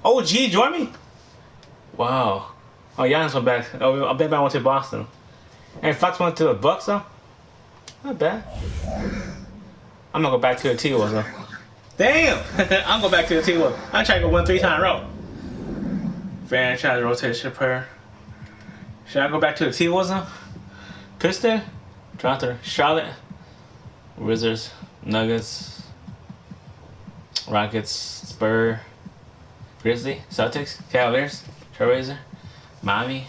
Oh, G, join me? Wow. Oh, Giannis went back. Oh, I bet I went to Boston. And Fox went to the Bucks, though? Not bad. I'm gonna go back to the T-Wolves, though. Damn! I'm going back to the T-Wolves. I'm trying to go win 3-time row. Franchise rotation player. Should I go back to the T-Wolves, though? Piston? Toronto. Charlotte. Wizards. Nuggets. Rockets. Spurs. Grizzly. Celtics. Cavaliers. Trailblazer. Miami.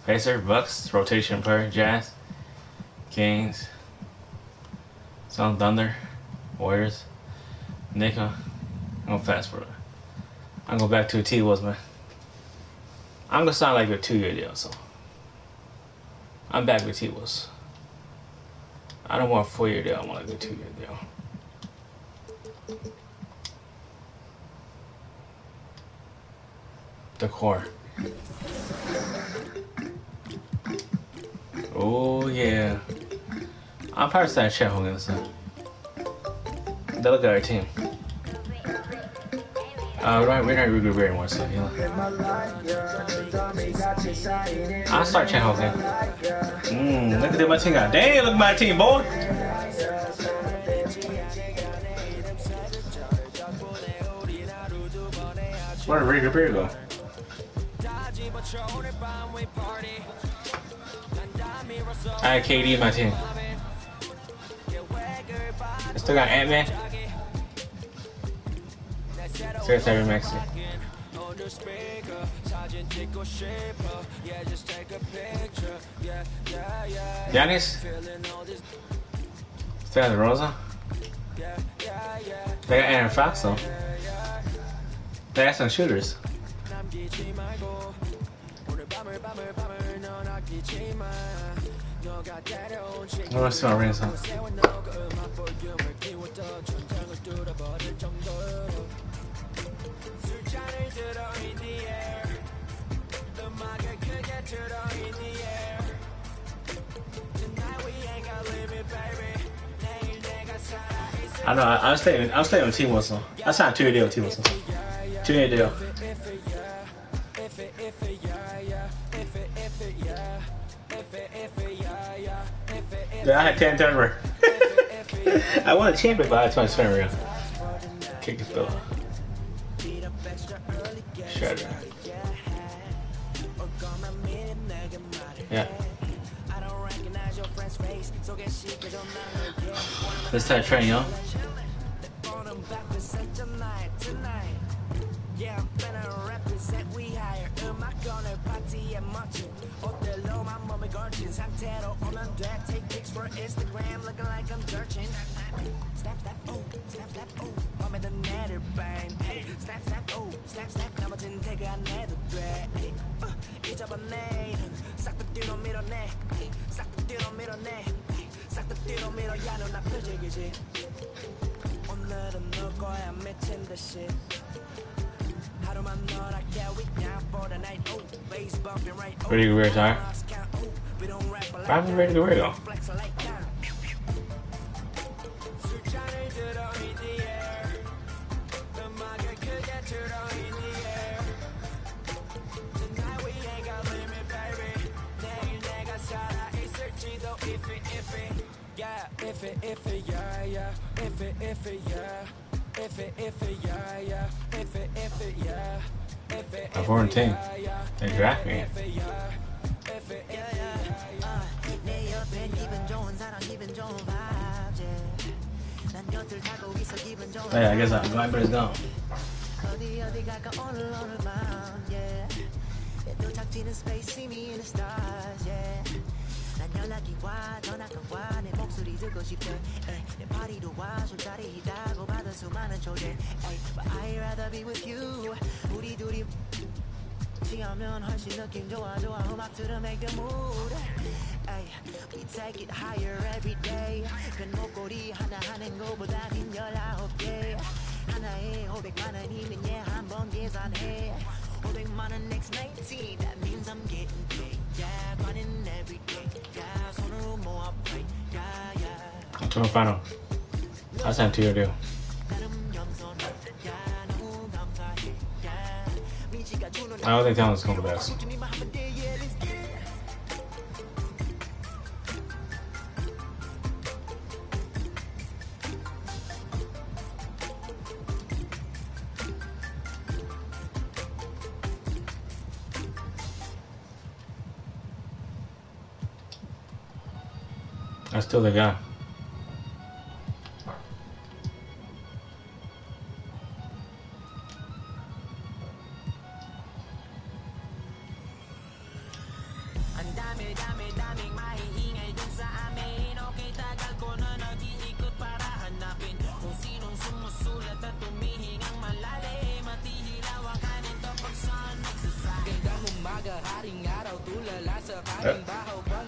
Pacers. Bucks. Rotation player. Jazz. Kings. Sun Thunder. Warriors. Knicks. I'm gonna fast forward. I'm going back to the T-Wolves, man. I'm gonna sign like a 2-year deal, so I'm back with T-Wolves. I don't want a 4-year deal. I want like a 2-year deal. The core. Oh yeah. I'm probably starting Chet Hogan. They look at our team. Right, we're not really very much, so you know. I'll start Chet Hogan. Look at my team got. Damn, look at my team, boy. Where did Rudy Gobert go? I had KD in my team. I still got Ant-Man. Seriously, Maxi. Giannis? Still got the Rosa? They got Aaron Fox though. They got some shooters. Oh, let's see my rings, huh? I know. I'm staying with Team Wilson. I signed a 2-year deal with Team Wilson. 2-year deal. Yeah, I had 10 turnover. I won a champion, but I had 20 turnover. Kick it though. Shredder. Yeah. Let's start training, y'all. Take pics for Instagram, looking like I'm searching. Snap, snap, oh, snap, snap, oh. I'm in the netter bang. Snap, snap, oh, snap, snap. 나머지는 태그 안 해도 돼. 잊어봤네. 싹 다 뒤로 밀어내. 싹 다 뒤로 밀어내. 싹 다 뒤로 밀어. 야, 너 나 표적이지. 오늘은 널 거야 미친 듯이. 하루만 너랄게 we down for the night. Oh, bass bumping right. Ready to wear time? I'm ready to wear though. A foreign team. They draft me. Yeah, I guess my number is gone. We take it higher every day. 목걸이 하나 하는 거보다는 19개. 하나에 500만 원이면 한번 계산해. 500만 원 next 19. That means I'm getting paid. Yeah, grinding every day. Yeah, 손으로 모아 pay. Yeah, yeah. Until the final. I signed 2-year deal. I don't think that one's going to best. That's still the guy.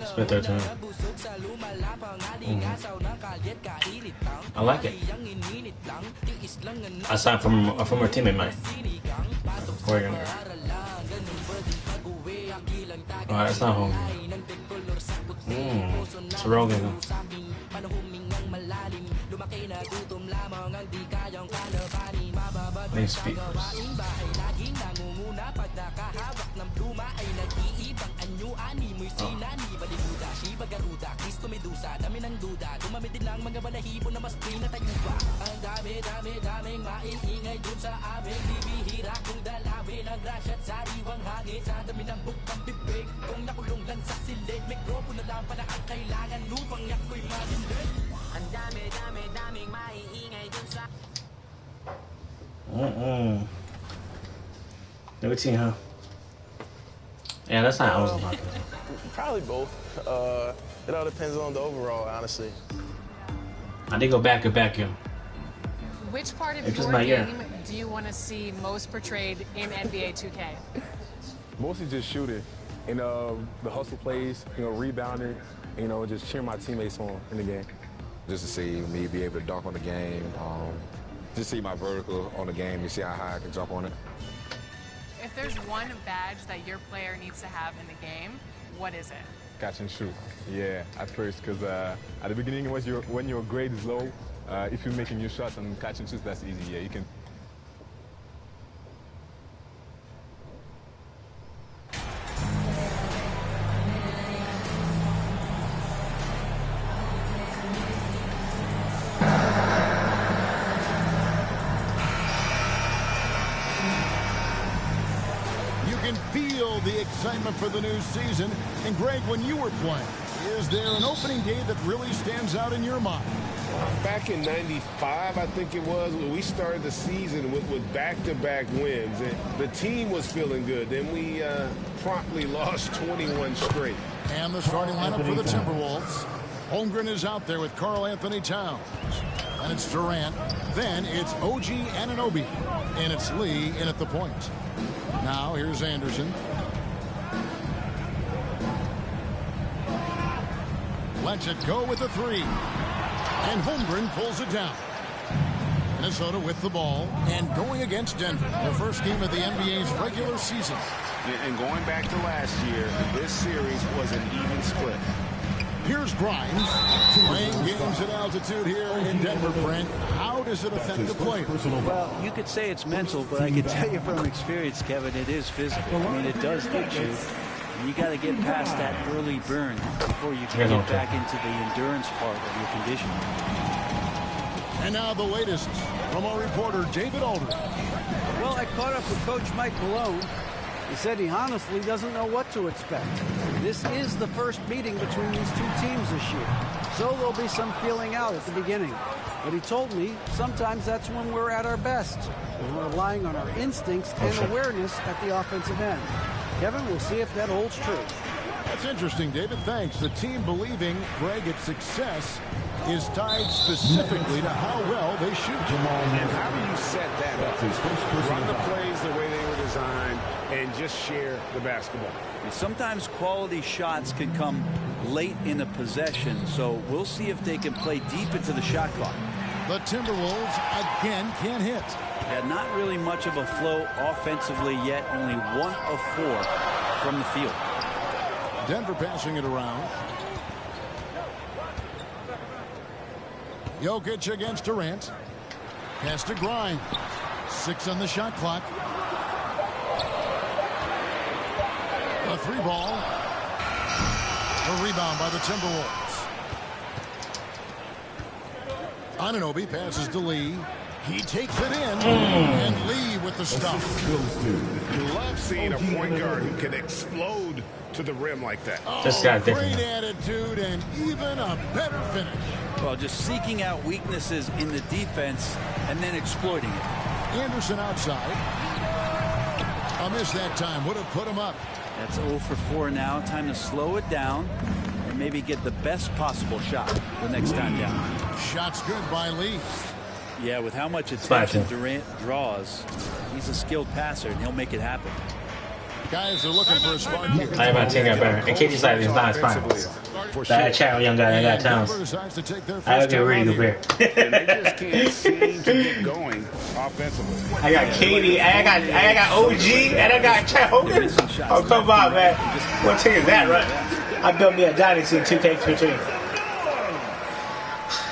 Spit there too. I like it. Aside from a former teammate, mine. Oh, that's not home. It's Rogan. Nice speakers. Never seen her. Yeah, that's not how I was. Probably both. It all depends on the overall, honestly. I did go back and back, yo. Which part of your game do you want to see most portrayed in NBA 2K? Mostly just shooting, and the hustle plays, rebounding, just cheering my teammates on in the game. Just to see me be able to dunk on the game, just see my vertical on the game, you see how high I can jump on it. If there's one badge that your player needs to have in the game, what is it? Catch and shoot. Yeah, at first, because at the beginning, when your grade is low, if you're making your shots and catch and shoot, that's easy. Yeah, you can. The excitement for the new season. And Greg, when you were playing, is there an opening day that really stands out in your mind? Back in '95, I think it was, when we started the season with back-to-back wins. And the team was feeling good. Then we promptly lost 21 straight. And the starting lineup for the Timberwolves. Holmgren is out there with Karl Anthony Towns. And it's Durant. Then it's OG Anunoby. And it's Lee in at the point. Now here's Anderson. Lets it go with the three. And Holmgren pulls it down. Minnesota with the ball and going against Denver. Their first game of the NBA's regular season. And going back to last year, this series was an even split. Here's Grimes playing games at altitude here in Denver, Brent. How does it affect the player? Well, you could say it's mental, but I can tell you from experience, Kevin, it is physical. I mean, it does get you. You got to get past that early burn before you can get back into the endurance part of your conditioning. And now the latest from our reporter, David Aldridge. Well, I caught up with Coach Mike Malone. He said he honestly doesn't know what to expect. This is the first meeting between these two teams this year, so there'll be some feeling out at the beginning. But he told me sometimes that's when we're at our best. We're relying on our instincts and awareness at the offensive end. Kevin, we'll see if that holds true. That's interesting, David. Thanks. The team believing, Greg, its success is tied specifically to how well they shoot. And how do you set that up? Run the plays the way they were designed and just share the basketball. And sometimes quality shots can come late in a possession, so we'll see if they can play deep into the shot clock. The Timberwolves again can't hit. Yeah, not really much of a flow offensively yet. Only 1 of 4 from the field. Denver passing it around. Jokic against Durant. Pass to Grimes. 6 on the shot clock. 3 ball. The rebound by the Timberwolves. Anunoby passes to Lee. He takes it in, and Lee with the stuff. You love seeing a point guard who can explode to the rim like that. Oh, great attitude and even a better finish. Well, just seeking out weaknesses in the defense and then exploiting it. Anderson outside. A miss that time would have put him up. That's 0 for 4 now. Time to slow it down and maybe get the best possible shot the next time down. Shot's good by Lee. Yeah, with how much attention Durant draws, he's a skilled passer, and he'll make it happen. Guys are looking for a spark here. I am about to get better. And KD's like, it's not his finals. That chat with young guy that got Towns. I would get really good beer. They just can't seem to get going offensively. I got KD, I got OG, and I got Chad Hogan. Oh, come on, man. What team is that, right? I built me a dynasty in 2K15.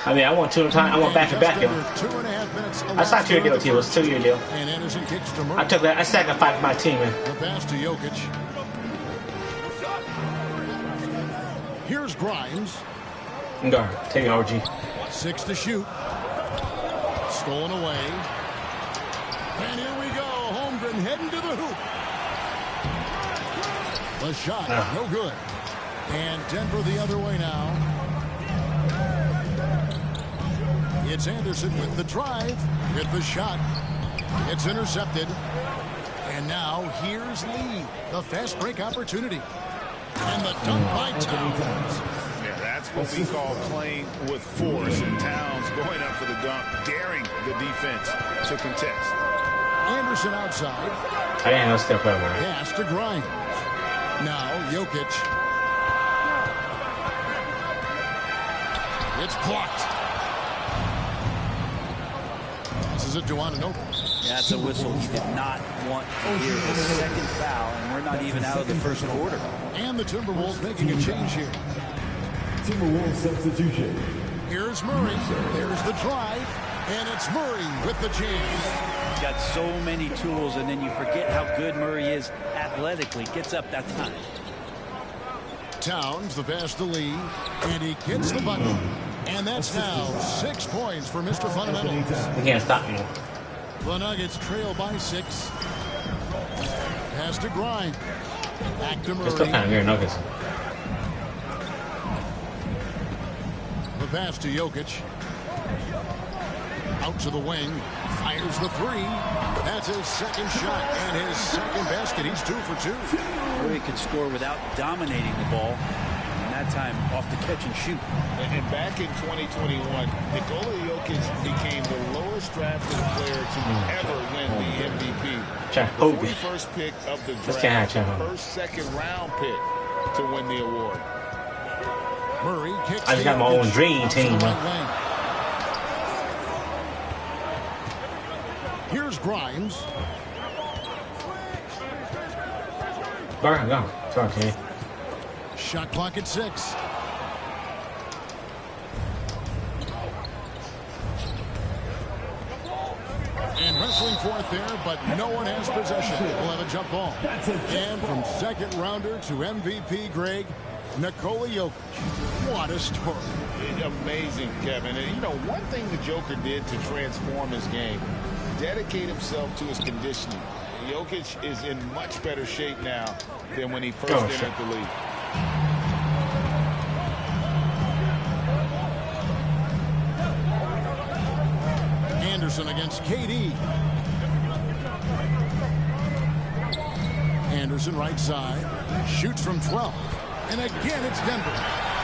I mean, I want 2 at a time. I want back-to-back, yo. I signed a 2-year deal with you. It was a 2-year deal. I took that. I sacrificed my team, man. The pass to Jokic. Here's Grimes. Go. Take it, OG. 6 to shoot. Stolen away. And here we go. Holmgren heading to the hoop. The shot, no good. And Denver the other way now. It's Anderson with the drive, with the shot. It's intercepted. And now here's Lee. The fast break opportunity. And the dunk by Towns. Yeah, that's what we call playing with force. And Towns going up for the dunk, daring the defense to contest. Anderson outside. I didn't know step over. Pass to Grimes. Now Jokic. It's blocked. Is it Anunoby? That's a whistle he did not want to hear. The second foul, and we're not even out of the first quarter. And the Timberwolves making a change here. Timberwolves substitution. Here's Murray. There's the drive, and it's Murray with the change. He's got so many tools, and then you forget how good Murray is athletically. Gets up that time. Towns, the pass to Lee, and he gets the bucket. And that's now 6 points for Mr. Fundamentals. He can't stop me. The Nuggets trail by 6. Pass to Grimes. Back to Murray. It's still kind of weird Nuggets. The pass to Jokic. Out to the wing. Fires the 3. That's his second shot and his second basket. He's 2 for 2. Murray could score without dominating the ball. That time off the catch and shoot. And back in 2021, Nikola Jokic became the lowest drafted player to ever win the MVP. The 41st pick of the draft, first second-round pick to win the award. Murray kicks. I just got my own dream team. Here's Grimes. Go. Sorry, Kenny. Shot clock at 6. And wrestling for it there, but no one has possession. We'll have a jump ball. And from second rounder to MVP, Greg, Nikola Jokic. What a story. Amazing, Kevin. And, you know, one thing the Joker did to transform his game, dedicate himself to his conditioning. Jokic is in much better shape now than when he first entered the league. Anderson against KD. Anderson right side. Shoots from 12. And again, it's Denver.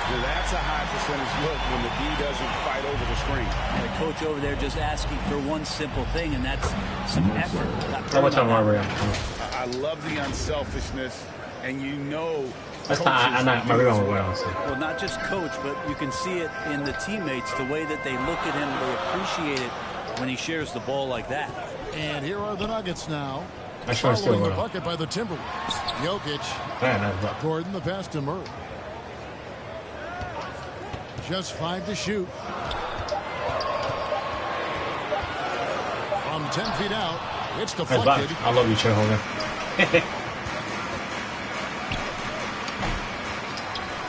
Well, that's a high percentage look when the D doesn't fight over the screen. And the coach over there just asking for one simple thing, and that's some effort. I love the unselfishness, and you know. That's not my real well. Well, not just coach, but you can see it in the teammates, the way that they look at him, they appreciate it when he shares the ball like that. And here are the Nuggets now. Following the bucket by the Timberwolves. Jokic. Gordon, the pass to Murray. Just 5 to shoot. From 10 feet out, it's deflected. I love you, Chair Hogan.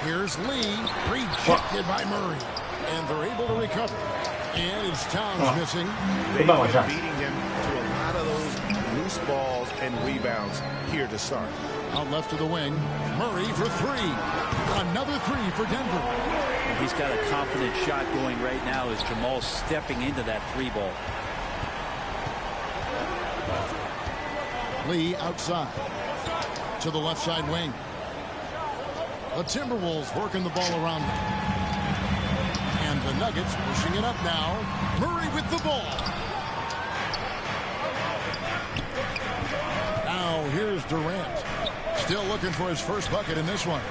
Here's Lee, rejected by Murray. And they're able to recover. And it's Towns missing. They've been beating him to a lot of those loose balls and rebounds here to start. Out left to the wing. Murray for three. Another three for Denver. He's got a confident shot going right now as Jamal's stepping into that three ball. Lee outside. To the left side wing. The Timberwolves working the ball around them. And the Nuggets pushing it up now. Murray with the ball. Now here's Durant. Still looking for his first bucket in this one.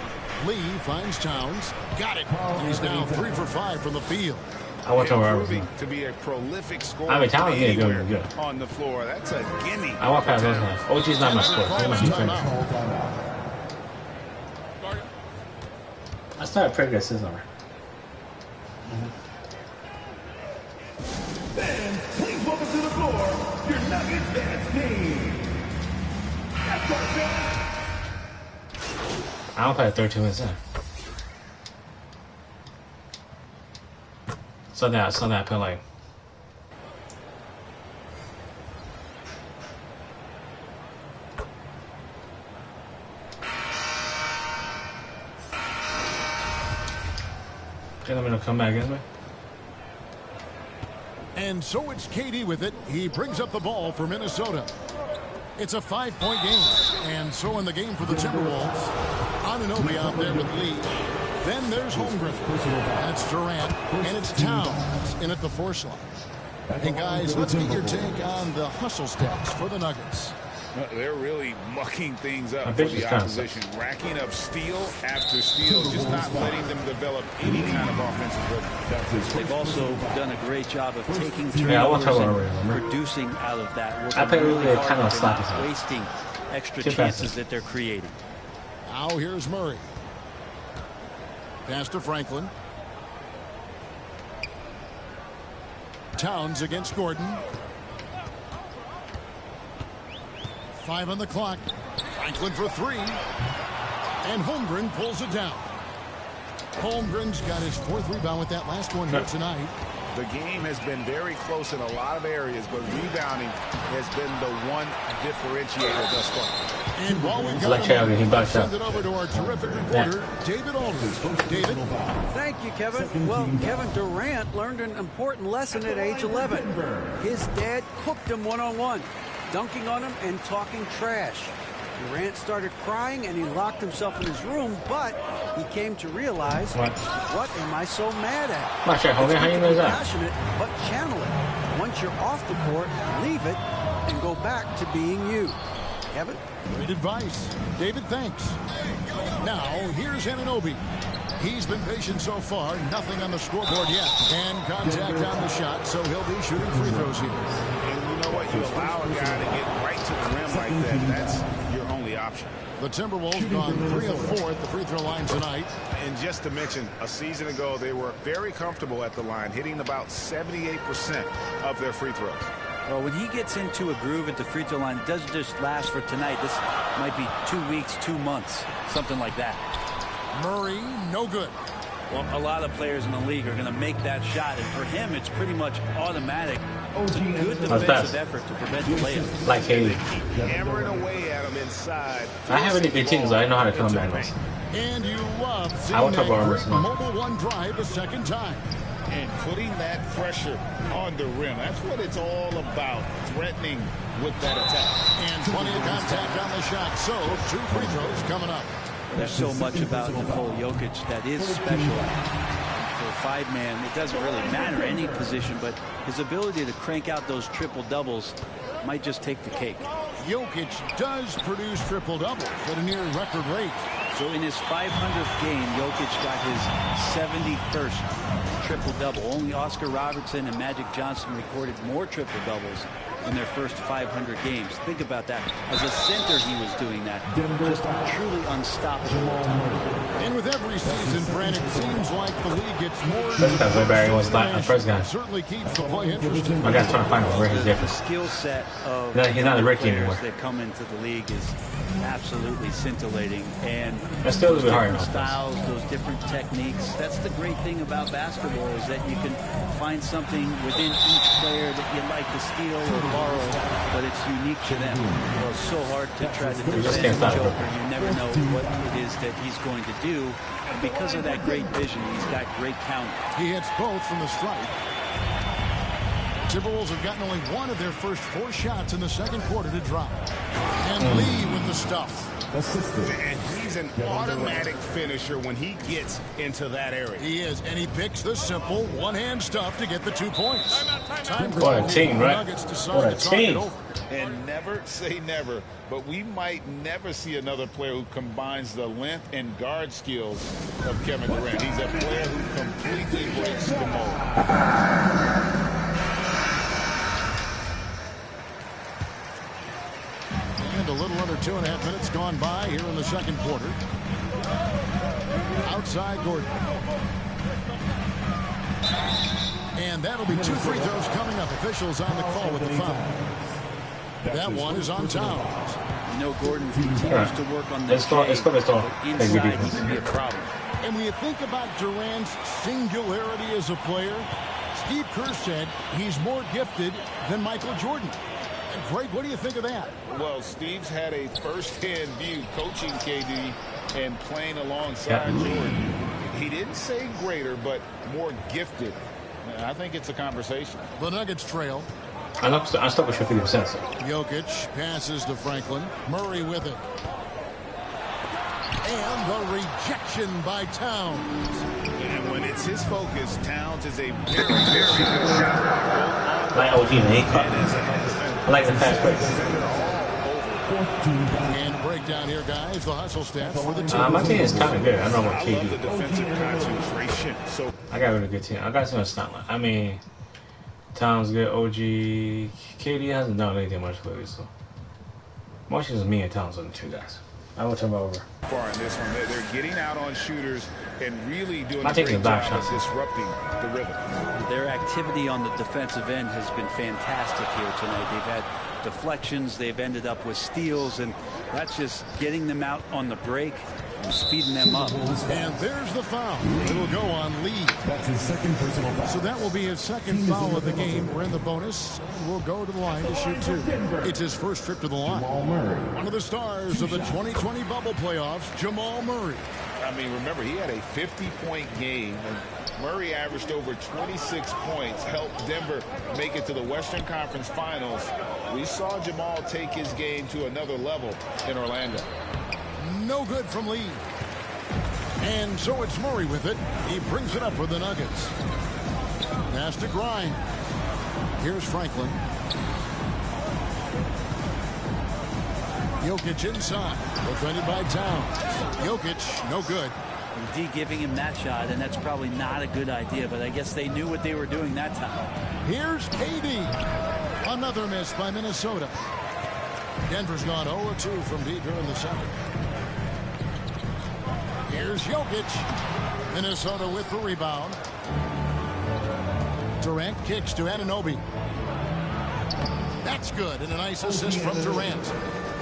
Lee finds Towns. Got it. He's now 3 for 5 from the field. I want to to be a prolific scorer. I mean, Towns is good. On the floor. That's a gimme. I want past those guys. OG's not my sport. I started pretty good season. Fans, please welcome to the floor your Nuggets dance team. I don't play 13 minutes in. So that I put like I'm gonna come back against me. And so it's KD with it. He brings up the ball for Minnesota. It's a 5-point game. And so in the game for the Timberwolves, Anunoby out there with Lee. Then there's Holmgren. And it's Durant. And it's Towns in at the 4 slot. And guys, let's get your take on the hustle stats for the Nuggets. They're really mucking things up for the opposition, racking up steal after steal, just not letting them develop any kind of offensive rhythm. They've also done a great job of taking turnovers and producing out of that. I play really kind of sloppy, wasting extra chances that they're creating. Now here's Murray. Pass to Franklin. Towns against Gordon. 5 on the clock. Franklin for 3. And Holmgren pulls it down. Holmgren's got his 4th rebound with that last one here tonight. The game has been very close in a lot of areas, but rebounding has been the one differentiator thus far. And while we've got him, I'll send it over to our terrific reporter, David Aldridge. David? Thank you, Kevin. Well, Kevin Durant learned an important lesson at age 11. His dad cooked him one-on-one, dunking on him and talking trash. Durant started crying and he locked himself in his room, but he came to realize, what am I so mad at? It's passionate, but channel it. Once you're off the court, leave it and go back to being you. Kevin? Great advice. David, thanks. Now, here's Anunoby. He's been patient so far. Nothing on the scoreboard yet. And contact on the shot, so he'll be shooting free throws here. And you know what? You allow a guy to get right to the rim like that. That's your only option. The Timberwolves gone 3 of 4 at the free throw line tonight. And just to mention, a season ago, they were very comfortable at the line, hitting about 78% of their free throws. Well, when he gets into a groove at the free throw line, it doesn't just last for tonight. This might be 2 weeks, 2 months, something like that. Murray, no good. Well, a lot of players in the league are going to make that shot, and for him, it's pretty much automatic. It's a good defensive effort to prevent the layup. Like Haley. Hammering away at him inside. I have any big teams, so I know how to come back. And you love seeing that great mobile one drive a second time. And putting that pressure on the rim. That's what it's all about, threatening with that attack. And plenty of contact on the shot, so 2 free throws coming up. There's so much about Nikola Jokic that is special. For a 5-man, it doesn't really matter any position, but his ability to crank out those triple-doubles might just take the cake. Jokic does produce triple-doubles at a near record rate. So in his 500th game, Jokic got his 71st triple-double. Only Oscar Robertson and Magic Johnson recorded more triple-doubles in their first 500 games. Think about that. As a center, he was doing that. Just truly unstoppable. And with every season, Brandon, it seems like the league gets more. That's way better than the first guy. Certainly keeps the play interesting. My guy's trying to find out where he's different. The skill set of he's not a rookie anymore. That come into the league is absolutely scintillating, and that's still a little bit hard. Styles, those different techniques. That's the great thing about basketball, is that you can find something within each player that you like to steal or borrow, but it's unique to them. Well, it's so hard to try to defend the Joker. You never know what it is that he's going to do. And because of that great vision, he's got great count. He hits both from the stripe. Timberwolves have gotten only one of their first 4 shots in the second quarter to drop. And Lee with the stuff. And he's an automatic finisher when he gets into that area. He is, and he picks the simple one-hand stuff to get the 2 points. Time for what a team, right? Nuggets decide What a to talk it team. over. And never say never, but we might never see another player who combines the length and guard skills of Kevin Durant. He's a player who completely breaks the mold. A little under 2.5 minutes gone by here in the second quarter. Outside Gordon. And that'll be 2 free throws coming up. Officials on the call with the foul. That one is on Towns. You know, Gordon continues to work on the inside, he can be a problem. And when you think about Durant's singularity as a player, Steve Kerr said he's more gifted than Michael Jordan. Greg, what do you think of that? Well, Steve's had a first-hand view coaching KD and playing alongside Jordan. He didn't say greater, but more gifted. I think it's a conversation. The Nuggets trail. I still wish 50%. So. Jokic passes to Franklin. Murray with it. And the rejection by Towns. And when it's his focus, Towns is a very, very good shot. Like OG, man. I like the fast break. And breakdown here, guys. The hustle stats for the team. My team is kind of good. I don't know about KD. I love the defensive concentration. So I got a really good team. I got some stuff. I mean, Tom's good. OG, KD hasn't done anything much lately. So most is me and Tom's on the 2 guys. I will turn over. Far in this one, they're getting out on shooters and really doing a great job of disrupting the rhythm. Their activity on the defensive end has been fantastic here tonight. They've had deflections, they've ended up with steals, and that's just getting them out on the break and speeding them up. And there's the foul. It'll go on Lee. That's his second personal foul. So that will be his second foul of the game. We're in the bonus, and we'll go to the line to shoot 2. It's his first trip to the line. One of the stars of the 2020 bubble playoffs, Jamal Murray. I mean, remember, he had a 50-point game. And Murray averaged over 26 points, helped Denver make it to the Western Conference Finals. We saw Jamal take his game to another level in Orlando. No good from Lee. And so it's Murray with it. He brings it up for the Nuggets. Pass to Grimes. Here's Franklin. Jokic inside. Defended by Towns. Jokic, no good. D giving him that shot, and that's probably not a good idea, but I guess they knew what they were doing that time. Here's KD. Another miss by Minnesota. Denver's gone 0-2 from deep during the second. Here's Jokic. Minnesota with the rebound. Durant kicks to Anunoby. That's good, and a nice assist from Durant.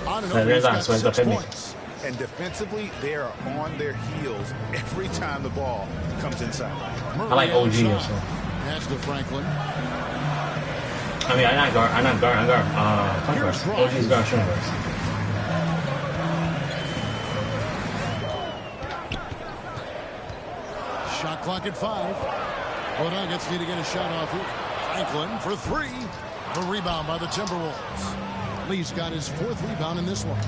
Anunoby's got 6 points. And defensively, they are on their heels every time the ball comes inside. I like OG or so. That's to Franklin. I mean, I'm guard. OG's guard, shooting guards. Shot clock at 5. The Nuggets need to get a shot off here. Franklin for 3. The rebound by the Timberwolves. Lee's got his 4th rebound in this one.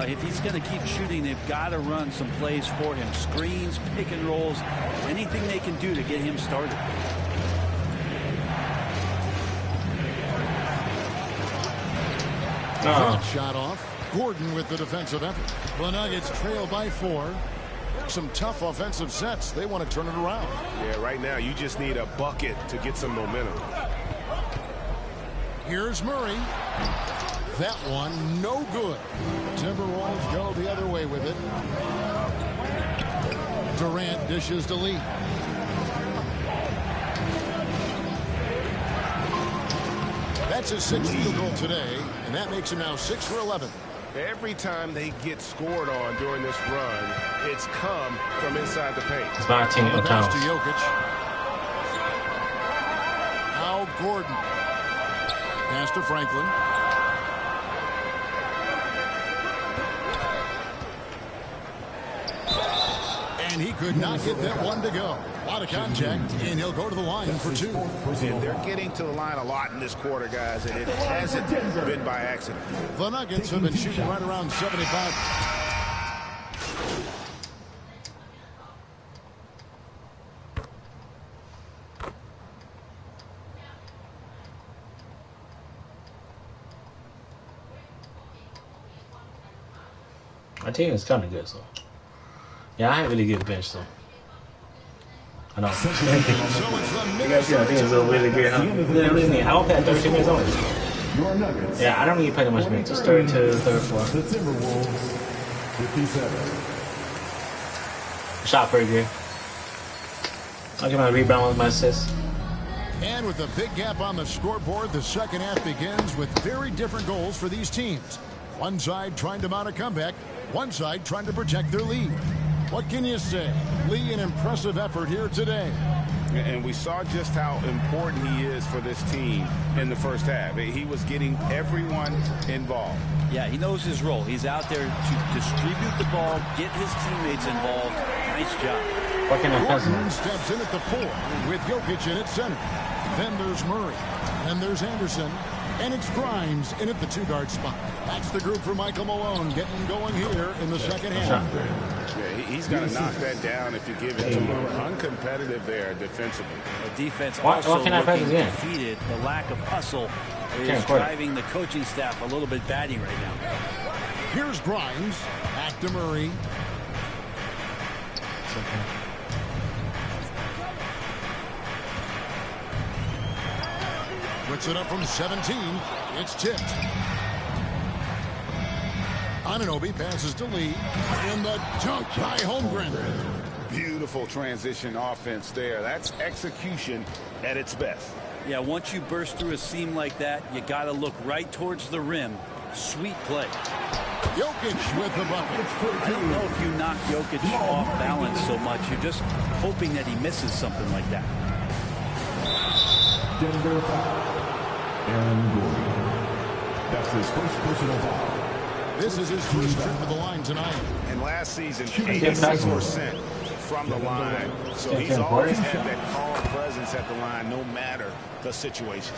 If he's going to keep shooting, they've got to run some plays for him. Screens, pick and rolls, anything they can do to get him started. Shot off. Gordon with the defensive effort. The Nuggets trail by 4. Some tough offensive sets. They want to turn it around. Yeah, right now you just need a bucket to get some momentum. Here's Murray. That one, no good. The Timberwolves go the other way with it. Durant dishes to Lee. That's his 6th field goal today, and that makes him now 6 for 11. Every time they get scored on during this run, it's come from inside the paint. It's my team. Pass to Jokic. Now Gordon. Pass to Franklin. And he could not get that one to go. A lot of contact, and he'll go to the line for 2. And they're getting to the line a lot in this quarter, guys, and it hasn't been by accident. The Nuggets have been shooting right around 75. My team is kind of good, so. Yeah, I ain't really get benched, though. I know. You guys see my team is really good, huh? Yeah, really neat. I don't play 13 minutes only. Yeah, I don't really play that much minutes. Just 30 to 34. The Timberwolves, 57. Shot pretty good. I'll get my rebound with my assist. And with a big gap on the scoreboard, the second half begins with very different goals for these teams. One side trying to mount a comeback, one side trying to protect their lead. What can you say? Lee, an impressive effort here today. And we saw just how important he is for this team in the first half. He was getting everyone involved. Yeah, he knows his role. He's out there to distribute the ball, get his teammates involved. Nice job. Gordon steps in at the 4 with Jokic in at center. Then there's Murray. Then there's Anderson. And it's Grimes in at the 2-guard spot. That's the group for Michael Malone getting going here in the second half. Yeah, he's got to knock that down if you give it to him. Uncompetitive there defensively. The defense also looking defeated. The lack of hustle is driving the coaching staff a little bit batty right now. Here's Grimes. Back to Murray. Puts it up from 17. It's tipped. Anunoby passes to Lee. And the dunk by Holmgren. Beautiful transition offense there. That's execution at its best. Yeah, once you burst through a seam like that, you got to look right towards the rim. Sweet play. Jokic with the bucket. I don't know if you knock Jokic off balance so much. You're just hoping that he misses something like that. Denver foul. Aaron Gordon. That's his first personal foul. This is his first trip to the line tonight. And last season, 86% from the line. So he's always had that calm presence at the line, no matter the situation.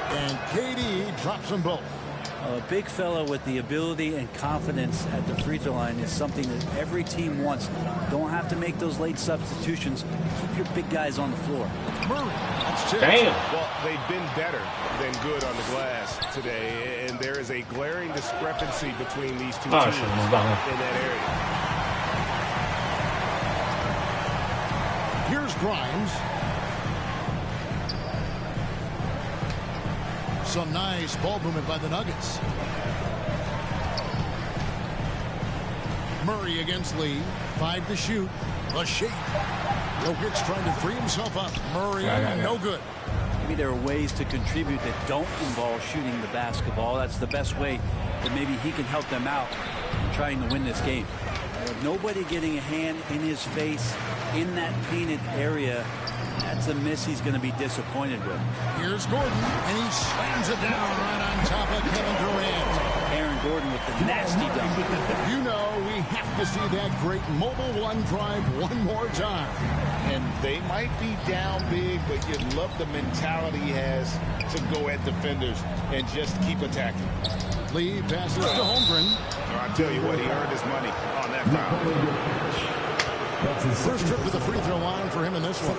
And KD drops them both. A big fella with the ability and confidence at the free throw line is something that every team wants. Don't have to make those late substitutions. Keep your big guys on the floor. Murray, that's it. Damn. Well, they've been better than good on the glass today, and there is a glaring discrepancy between these two teams in that area. Here's Grimes. Some nice ball movement by the Nuggets. Murray against Lee. 5 to shoot. A shake. Jokic trying to free himself up. Murray, no good. Maybe there are ways to contribute that don't involve shooting the basketball. That's the best way that maybe he can help them out in trying to win this game. But nobody getting a hand in his face in that painted area, that's a miss he's going to be disappointed with. Here's Gordon, and he slams it down right on top of Kevin Durant. Aaron Gordon with the nasty dunk. You know, we have to see that great mobile one drive one more time. And they might be down big, but you love the mentality he has to go at defenders and just keep attacking. Lee passes to Holmgren. I tell you what, he earned his money on that foul. First trip to the free throw line for him in this one.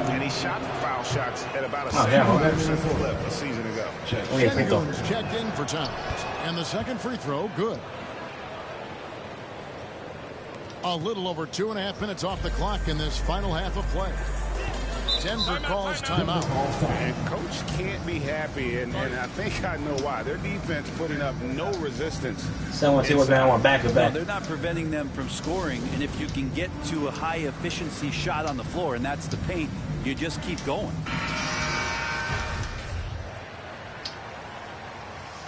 And he shot foul shots at about a 75% clip a season ago. Sengun's checked in for time. And the second free throw, good. A little over 2.5 minutes off the clock in this final half of play. Denver calls timeout. And coach can't be happy, and I think I know why. Their defense putting up no resistance. Someone see what's going on back to back. No, they're not preventing them from scoring, and if you can get to a high efficiency shot on the floor, and that's the paint, you just keep going.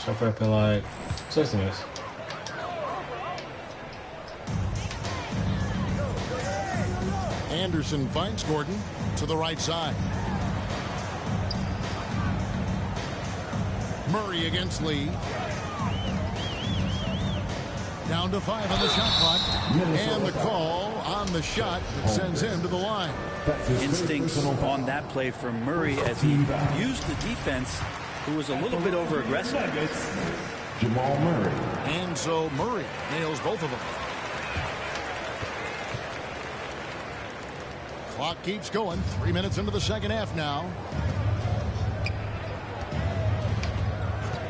Shot for up in like 60 minutes. Anderson finds Gordon to the right side. Murray against Lee. Down to 5 on the shot clock. And the call on the shot that sends him to the line. Instincts on that play from Murray as he used the defense, who was a little bit over-aggressive. Jamal Murray. And so Murray nails both of them. Clock keeps going. 3 minutes into the second half now.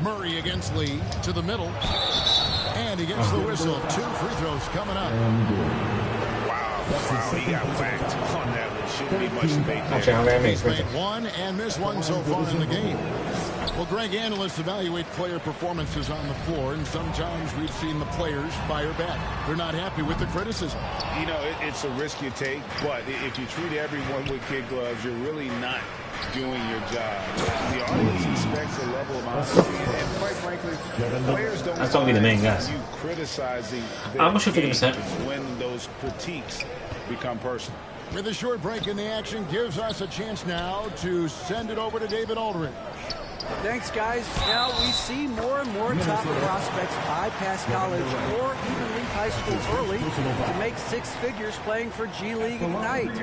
Murray against Lee to the middle. And he gets the whistle. 2 free throws coming up. Wow, he got whacked on that one. Shouldn't be much debate there. He's made one and missed one so far in the game. Well, Greg, analysts evaluate player performances on the floor, and sometimes we've seen the players fire back. They're not happy with the criticism. You know, it's a risk you take, but if you treat everyone with kid gloves, you're really not doing your job. The audience expects a level of honesty, and quite frankly, players don't the main guys. You criticizing I'm sure 50% when those critiques become personal. With a short break in the action, gives us a chance now to send it over to David Aldridge. Thanks, guys. Now we see more and more top prospects bypass college or even leave high school early to make 6 figures playing for G League Ignite.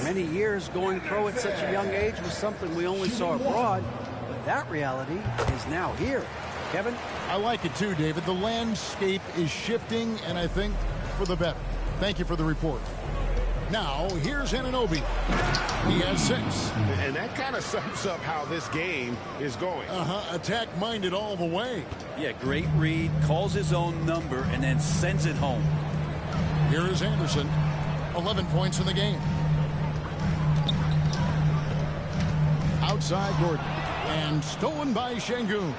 Many years going pro at such a young age was something we only saw abroad, but that reality is now here. Kevin? I like it too, David. The landscape is shifting, and I think for the better. Thank you for the report. Now, here's Anunoby. He has 6. And that kind of sums up how this game is going. Attack-minded all the way. Yeah, great read, calls his own number, and then sends it home. Here is Anderson. 11 points in the game. Outside Gordon. And stolen by Şengün.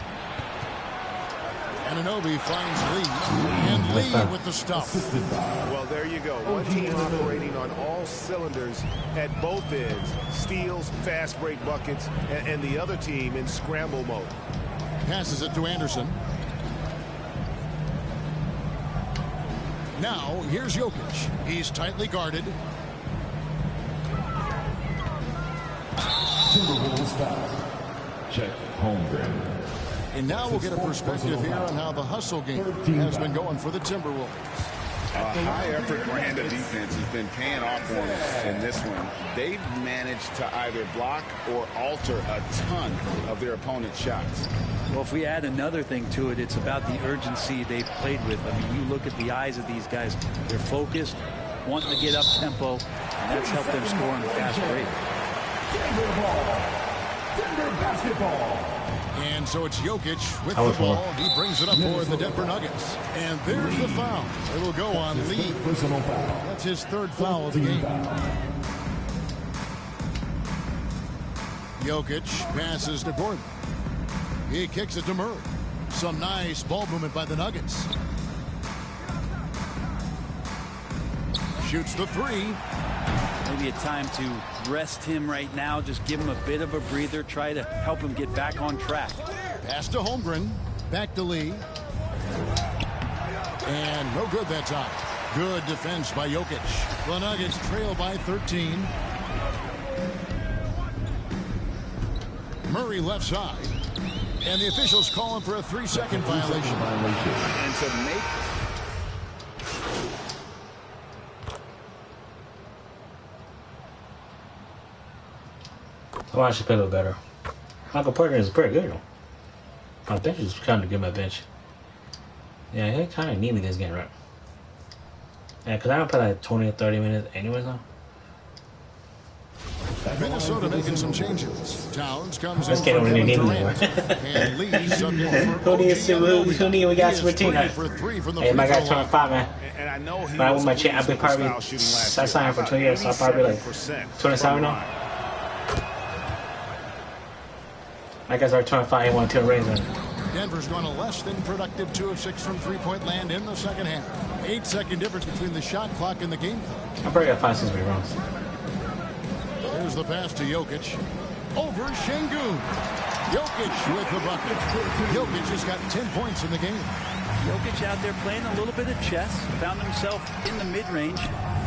Anunoby finds Lee. And Lee with the stuff. Well, there you go. One team operating on all cylinders at both ends. Steals, fast break buckets, and the other team in scramble mode. Passes it to Anderson. Now, here's Jokic. He's tightly guarded. Timberwolves foul. Check Holmgren. And now we'll get a perspective here on how the hustle game has been going for the Timberwolves. A high-effort brand of defense has been paying off for them in this one. They've managed to either block or alter a ton of their opponent's shots. Well, if we add another thing to it, it's about the urgency they've played with. I mean, you look at the eyes of these guys. They're focused, wanting to get up tempo, and that's helped them score in the fast break. Denver basketball. And so it's Jokic with the ball. He brings it up for the Denver Nuggets. And there's the foul. It'll go on Lee. That's his 3rd foul of the game. Jokic passes to Gordon. He kicks it to Murray. Some nice ball movement by the Nuggets. Shoots the 3. Maybe a time to rest him right now. Just give him a bit of a breather. Try to help him get back on track. Pass to Holmgren. Back to Lee. And no good that time. Good defense by Jokic. The Nuggets trail by 13. Murray left side. And the officials calling for a 3-second violation. And to make... Oh, I should play a little better. Michael Porter is pretty good, though. My bench is kind of good, my bench. Yeah, he kind of need me this game, right? Yeah, because I don't play like 20 or 30 minutes anyways, though. Minnesota making some changes. Towns comes This in game for don't need Kevin me anymore. Durant. And Lee subbed in for Who needs to, who need we got some routine? Hey, my guy's 25, man. And I know I've been probably, I signed for 2 years, so I'll probably like 27 now. I guess our 25 1 2 Razor. Denver's gone a less than productive 2 of 6 from three-point land in the second half. 8-second difference between the shot clock and the game clock. I'm probably got 5 6 rebounds. There's the pass to Jokic. Over Şengün. Jokic with the bucket. Jokic has got 10 points in the game. Jokic out there playing a little bit of chess, found himself in the mid-range,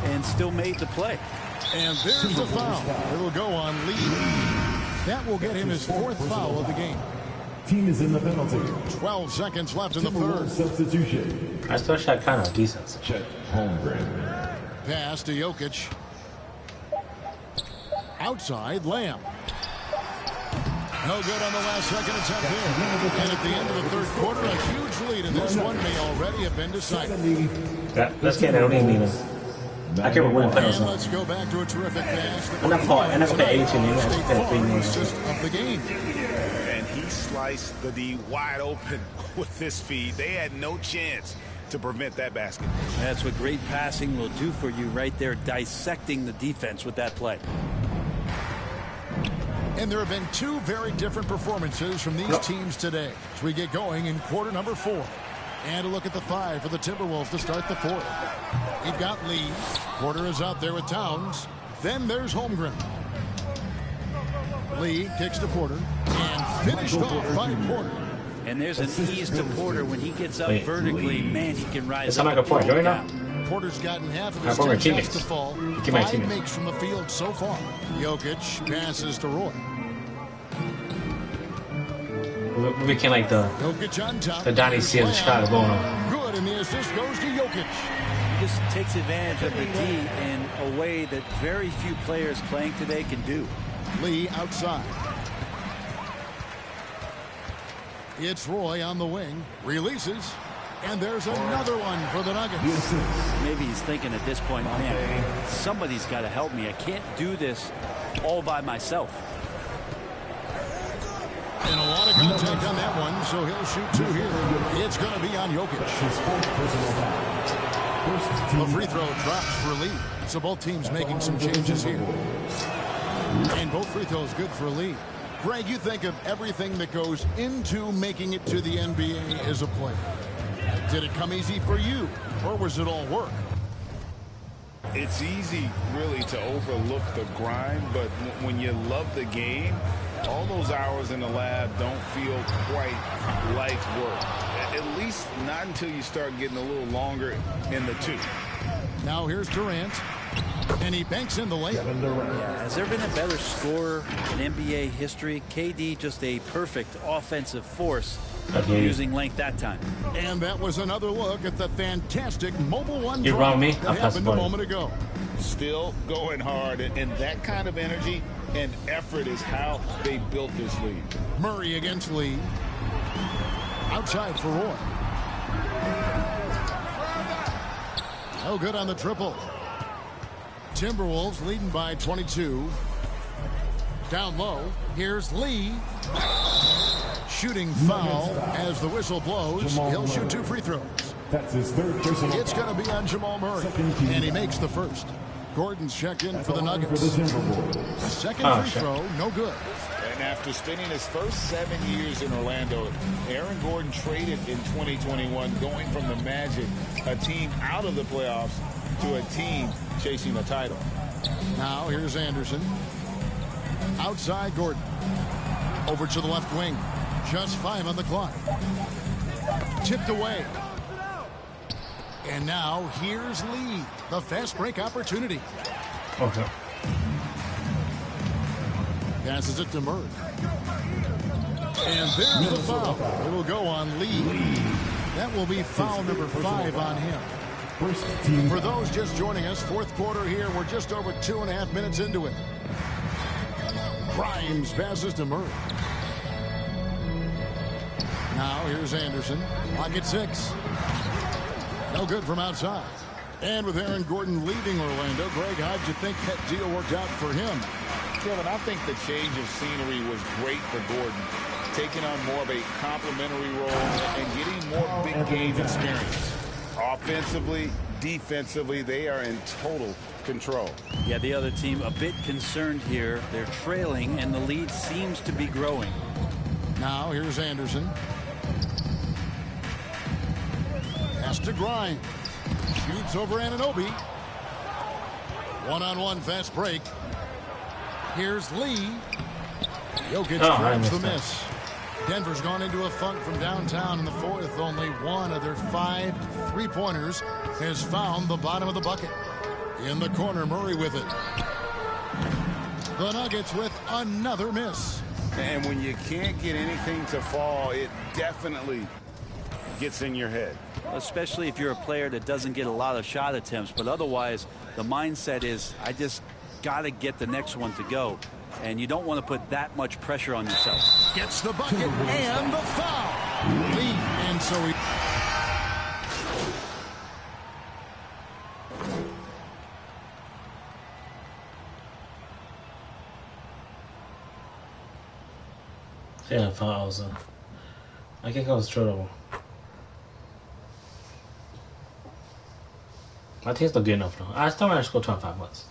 and still made the play. And there's the foul. It'll go on Lee. That will get him his 4th foul of the game. Team is in the penalty. 12 seconds left in the third. Substitution. I still shot kind of decent. Chet Holmgren. Pass to Jokic. Outside, Lamb. No good on the last second attempt there. And at the end of the third quarter, a huge lead, and this one may already have been decided. Let's get it. I can't remember when And let's go back to a terrific pass. I never played 82 minutes. I just played 3 minutes. Of the game. And he sliced the D wide open with this feed. They had no chance to prevent that basket. That's what great passing will do for you right there, dissecting the defense with that play. And there have been 2 very different performances from these teams today as we get going in quarter number 4. And a look at the 5 for the Timberwolves to start the 4th. We've got Lee. Porter is out there with Towns. Then there's Holmgren. Lee kicks to Porter and finished off by Porter. And there's an ease to Porter when he gets up vertically. Man, he can rise up. Like a point right now. Porter's gotten half of his 10 shots to fall. 5 makes from the field so far. Jokic passes to Roy. We became like the Donnie C of the Chicago Bulls. Good, and the assist goes to Jokic. He just takes advantage of the D in a way that very few players playing today can do. Lee outside. It's Roy on the wing. Releases. And there's another one for the Nuggets. Maybe he's thinking at this point, man, somebody's got to help me. I can't do this all by myself. And a lot of contact on that one, so he'll shoot 2 here. It's going to be on Jokic. The free throw drops for Lee. So both teams making some changes here. And both free throws good for Lee. Greg, you think of everything that goes into making it to the NBA as a player. Did it come easy for you, or was it all work? It's easy, really, to overlook the grind, but when you love the game, all those hours in the lab don't feel quite like work. At least not until you start getting a little longer in the tooth. Now here's Durant, and he banks in the layup. Yeah, has there been a better scorer in NBA history? KD just a perfect offensive force. Using length that time. And that was another look at the fantastic Mobile One you wrong me? that happened a moment ago. Still going hard, and that kind of energy and effort is how they built this lead. Murray against Lee. Outside for Roy. No good on the triple. Timberwolves leading by 22. Down low. Here's Lee. Shooting foul as the whistle blows. He'll shoot 2 free throws. That's his 3rd personal. It's going to be on Jamal Murray. And he makes the first. Gordon's checked in for the Nuggets. Second free throw, no good. And after spending his first 7 years in Orlando, Aaron Gordon traded in 2021, going from the Magic, a team out of the playoffs, to a team chasing a title. Now here's Anderson. Outside Gordon. Over to the left wing. Just 5 on the clock. Tipped away. And now here's Lee. The fast break opportunity. Okay. Passes it to Murray. And there's the foul. It'll go on Lee. That will be foul number 5 on him. For those just joining us, 4th quarter here. We're just over 2.5 minutes into it. Grimes passes to Murray. Now here's Anderson. Lock at 6. No good from outside. And with Aaron Gordon leaving Orlando, Greg, how'd you think that deal worked out for him? Kevin, I think the change of scenery was great for Gordon, taking on more of a complimentary role and getting more big game experience. Offensively, defensively, they are in total control. Yeah, the other team a bit concerned here. They're trailing, and the lead seems to be growing. Now here's Anderson. Has to grind. Shoots over Anunoby. One-on-one fast break. Here's Lee. Jokic grabs the miss. Denver's gone into a funk from downtown in the fourth. Only one of their 5 3-pointers has found the bottom of the bucket. In the corner, Murray with it. The Nuggets with another miss. And when you can't get anything to fall, it definitely gets in your head. Especially if you're a player that doesn't get a lot of shot attempts. But otherwise, the mindset is, I just got to get the next one to go. And you don't want to put that much pressure on yourself. Gets the bucket and the foul. Lee, and so he... Yeah, fouls. I think I was trouble. I think it's not good enough though. I still managed to score 25 points.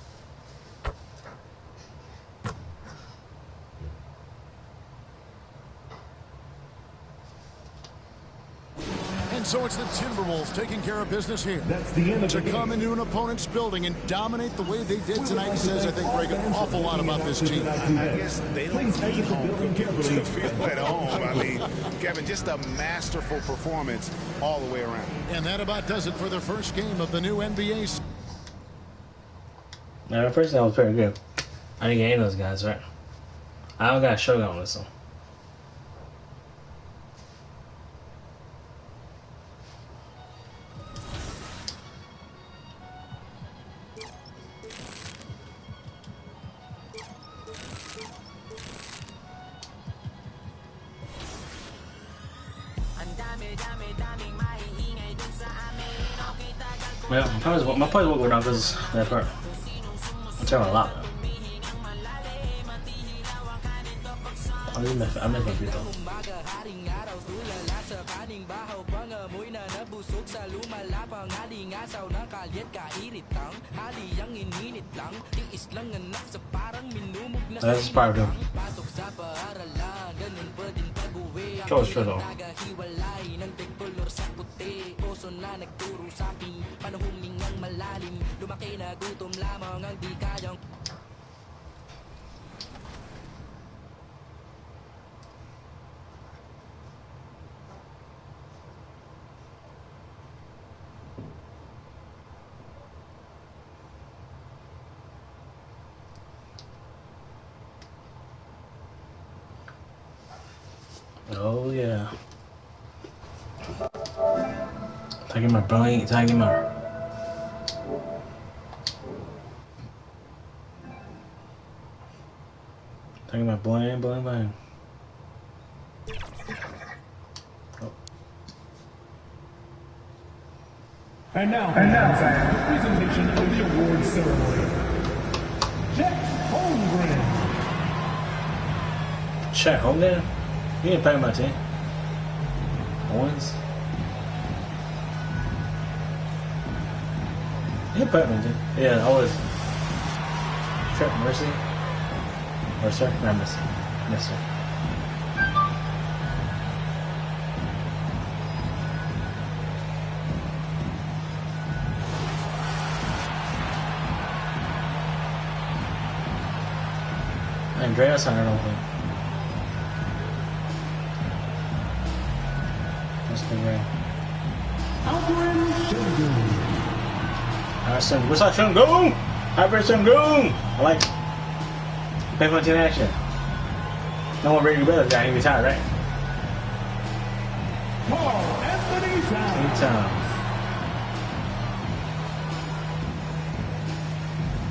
And so it's the Timberwolves taking care of business here. That's the end of to come into an opponent's building and dominate the way they did tonight says, I think, Greg, an awful lot about this team. I guess they don't need home to feel at home. I mean, Kevin, just a masterful performance all the way around. And that about does it for the first game of the new NBA. Now, the first game was pretty good. I didn't get any of those guys, right? I don't got a showgun on this one. Yeah, my points won't go down because that part. I'm trying a lot. I missed my free throw. That's part of him. Go straight on. Oh yeah. Taking my brain, taking my. Taking my bling. Oh. And now, the presentation of the awards ceremony. Chet Holmgren. Chet Holmgren? He didn't play my team. Owens? He didn't play my team. Yeah, Owens. Trent Mercy? Mercer? Not Mercy. Mercer. Andreas, I don't know. What's the name? Alfred what's up, Shengun? Alfred Shengun! I like it. Play for team action. No one ready to better guy, he retired, right? Carl Anthony Towns.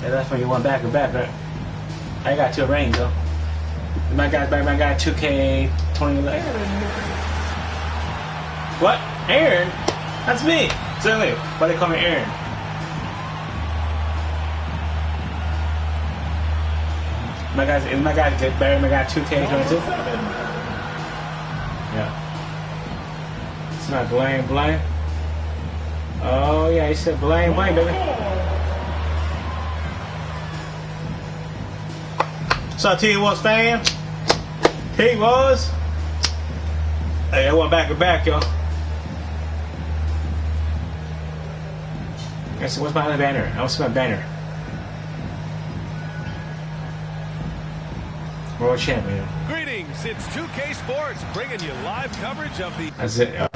Yeah, that's when you went back to back, right? I got 2 rings though. My guy's back, my guy 2K 2011. What? Aaron? That's me. So wait, why they call me Aaron? My guy's get better. My guy 2K22. Yeah. It's not blame. Oh yeah, he said blame, baby. What's up, T-Wolves fan? T-Wolves. Hey, I want back to back, y'all. What's my other banner? I want to see my banner. World champion. Greetings, it's 2K Sports bringing you live coverage of the... That's it, y'all.